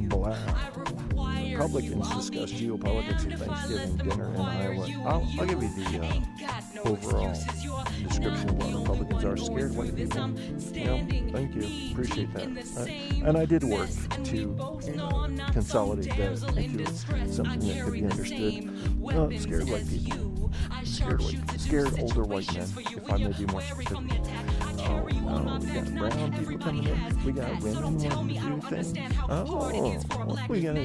Blah. Republicans discuss geopolitics at Thanksgiving dinner in Iowa. I'll give you the overall description of what Republicans are. Scared white people. Yep, thank you. Appreciate that. And I did work to consolidate that into something that could be understood. Scared white people. Scared older white men, if I may be more specific. We got brown people coming in. We got women wanting to do things. We gotta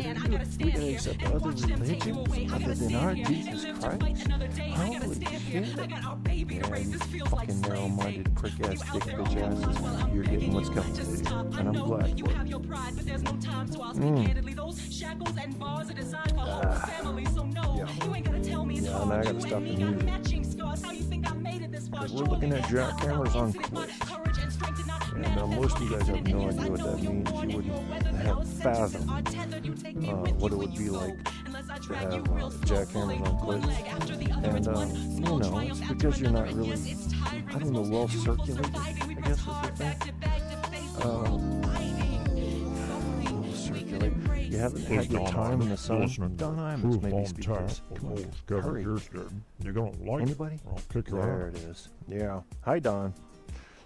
accept other religions other than our Jesus Christ. Holy shit. Yeah, you fucking narrow-minded prick-ass dick bitch asses. You're getting what's coming to you. And I'm glad for it. Yeah, and I gotta stop the music. Because we're looking at Jackhammers on Clits. And most of you guys have no idea what that means. You wouldn't have fathomed what it would be like to have Jackhammers on Clits. And, it's because you're not really, well circulated, I guess is the thing. Circulate. You haven't had your time in the sun. Don Imus maybe speak this. Hurry. You're going to like Anybody? it. I'll pick you There out. it is. Yeah. Hi, Don.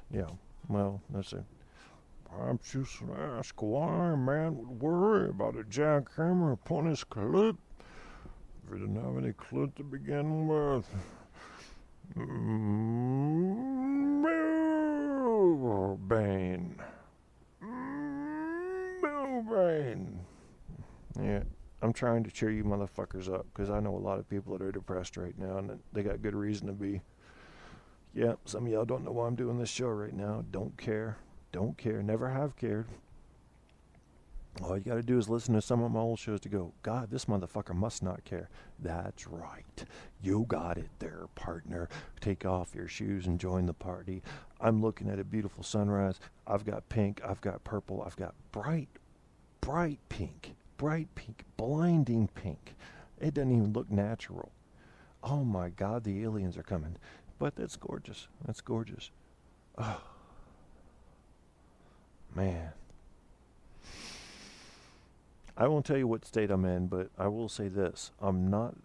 Yeah. Well, that's it. I'm just going to ask why a man would worry about a jackhammer upon his clit if he didn't have any clit to begin with. Milbane. Yeah, I'm trying to cheer you motherfuckers up because I know a lot of people that are depressed right now and they got good reason to be. Yeah, some of y'all don't know why I'm doing this show right now. Don't care. Never have cared. All you got to do is listen to some of my old shows to go, God, this motherfucker must not care. That's right. You got it there, partner. Take off your shoes and join the party. I'm looking at a beautiful sunrise. I've got pink. I've got purple. I've got bright pink, blinding pink. It doesn't even look natural. Oh my God, the aliens are coming. But that's gorgeous. Oh, man. I won't tell you what state I'm in, but I will say this. I'm not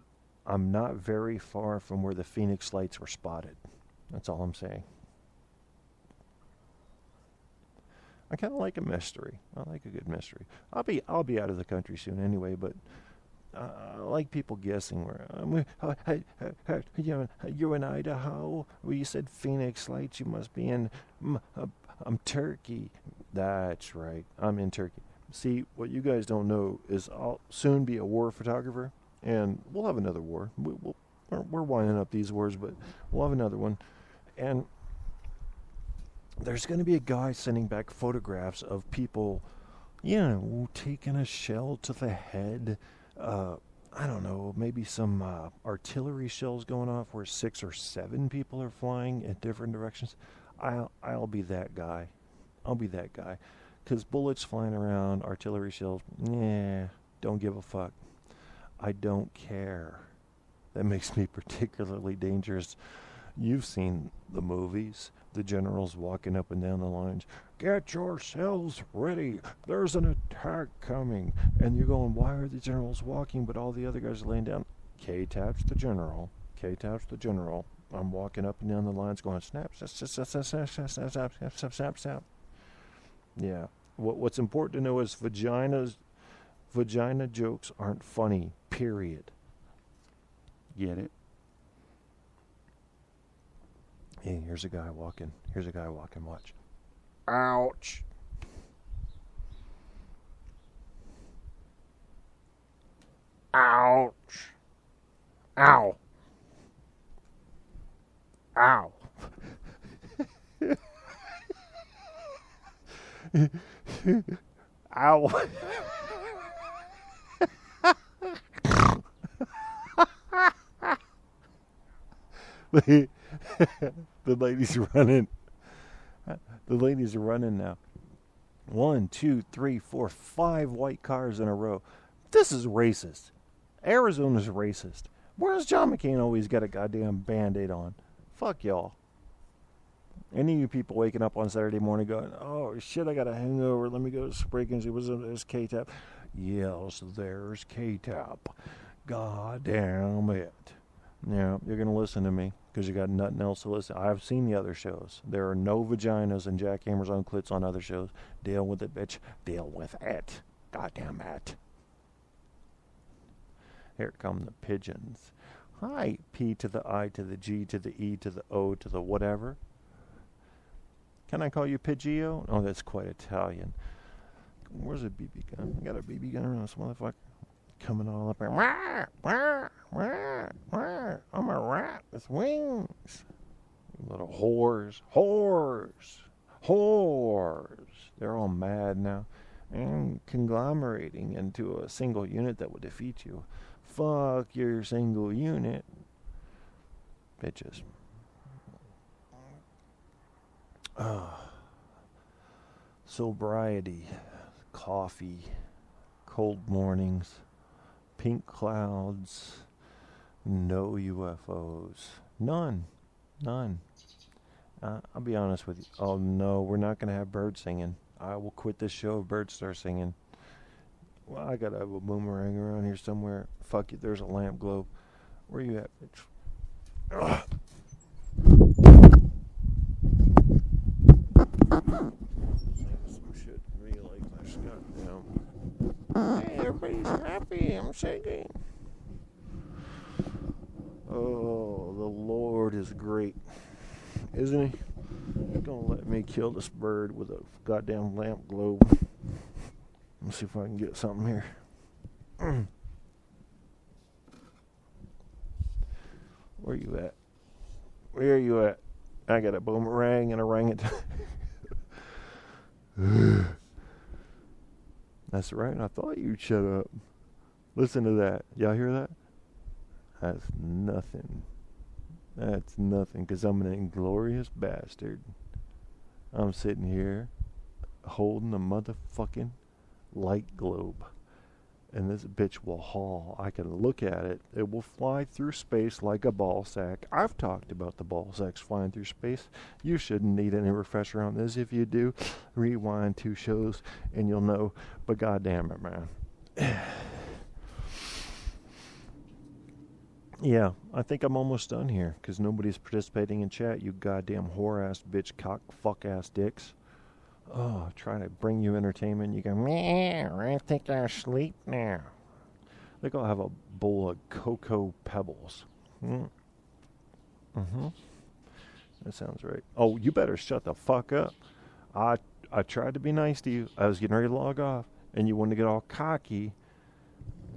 very far from where the Phoenix lights were spotted. That's all I'm saying. I kind of like a mystery. I like a good mystery. I'll be out of the country soon anyway, but I like people guessing where. You're in Idaho. Well, you said Phoenix Lights. You must be in. I'm Turkey. That's right. I'm in Turkey. See, what you guys don't know is I'll soon be a war photographer, and we'll have another war. We're winding up these wars, but we'll have another one, and there's going to be a guy sending back photographs of people, taking a shell to the head. I don't know, maybe some artillery shells going off where 6 or 7 people are flying in different directions. I'll be that guy. Because bullets flying around, artillery shells, don't give a fuck. I don't care. That makes me particularly dangerous. You've seen the movies. The generals walking up and down the lines. Get yourselves ready. There's an attack coming. And you're going, why are the generals walking but all the other guys are laying down? K-taps the general. I'm walking up and down the lines going, snap, snap. Yeah. What's important to know is vagina jokes aren't funny, period. Get it? Hey, here's a guy walking. Watch. Ouch. Ouch. Ow. Ow. Ow. The ladies are running. The ladies are running now. 1, 2, 3, 4, 5 white cars in a row. This is racist. Arizona's racist. Where's John McCain always got a goddamn Band-Aid on? Fuck y'all. Any of you people waking up on Saturday morning going, oh shit, I got a hangover, let me go to Sprig and see what's in this K-Tap. Yes, there's K-Tap. God damn it. Yeah, you're going to listen to me because you got nothing else to listen. I've seen the other shows. There are no vaginas and Jackhammers on Clits on other shows. Deal with it, bitch. Deal with it. God damn it. Here come the pigeons. Hi, P to the I to the G to the E to the O to the whatever. Can I call you Piggio? Oh, that's quite Italian. Where's a BB gun? I got a BB gun around this motherfucker. Coming all up here. Wah, wah, wah, wah. I'm a rat with wings. You little whores. Whores. Whores. They're all mad now and conglomerating into a single unit that would defeat you. Fuck your single unit. Bitches. Sobriety, coffee, cold mornings, pink clouds, no UFOs. None. I'll be honest with you. Oh no, we're not going to have birds singing. I will quit this show if birds start singing. Well, I got to have a boomerang around here somewhere. Fuck it, there's a lamp globe. Where you at, bitch? Ugh. Some shit really like this goddamn. Hey, everybody's happy. I'm shaking. Oh, the Lord is great, isn't he? He's gonna let me kill this bird with a goddamn lamp globe. Let's see if I can get something here. Where you at? Where are you at? I got a boomerang and a orangutan. That's right. I thought you'd shut up. Listen to that. Y'all hear that? That's nothing. That's nothing, because I'm an inglorious bastard. I'm sitting here holding a motherfucking light globe. And this bitch will haul. I can look at it. It will fly through space like a ball sack. I've talked about the ball sacks flying through space. You shouldn't need any refresher on this. If you do, rewind 2 shows and you'll know. But goddamn it, man. Yeah, I think I'm almost done here because nobody's participating in chat. You goddamn whore-ass bitch cock fuck-ass dicks. Oh, trying to bring you entertainment. You go, meow, I think I'll sleep now. I think I'll have a bowl of cocoa pebbles. Mm-hmm. That sounds right. Oh, you better shut the fuck up. I tried to be nice to you. I was getting ready to log off, and you wanted to get all cocky.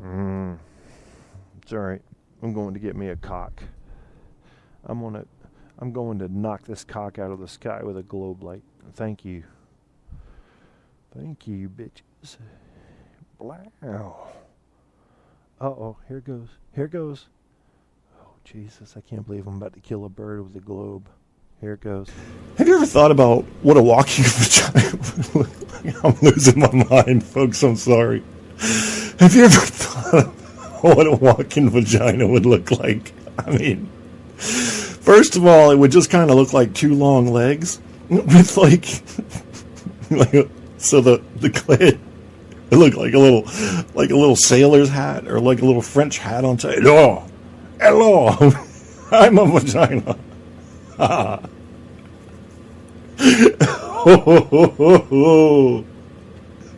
It's all right. I'm going to get me a cock. I'm going to knock this cock out of the sky with a globe light. Thank you. Thank you, bitches. Wow. Uh-oh, here it goes. Here it goes. Oh, Jesus, I can't believe I'm about to kill a bird with a globe. Here it goes. Have you ever thought about what a walking vagina would look like? I'm losing my mind, folks. I'm sorry. Have you ever thought about what a walking vagina would look like? I mean, first of all, it would just kind of look like 2 long legs with so the clit would look like a little sailor's hat or like a little French hat on top. Hello, I'm a vagina.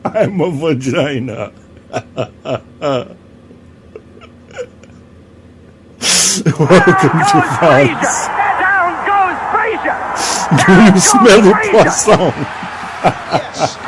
I'm a vagina. Welcome to France. Down goes Fraser. Do you smell the poisson? Yes.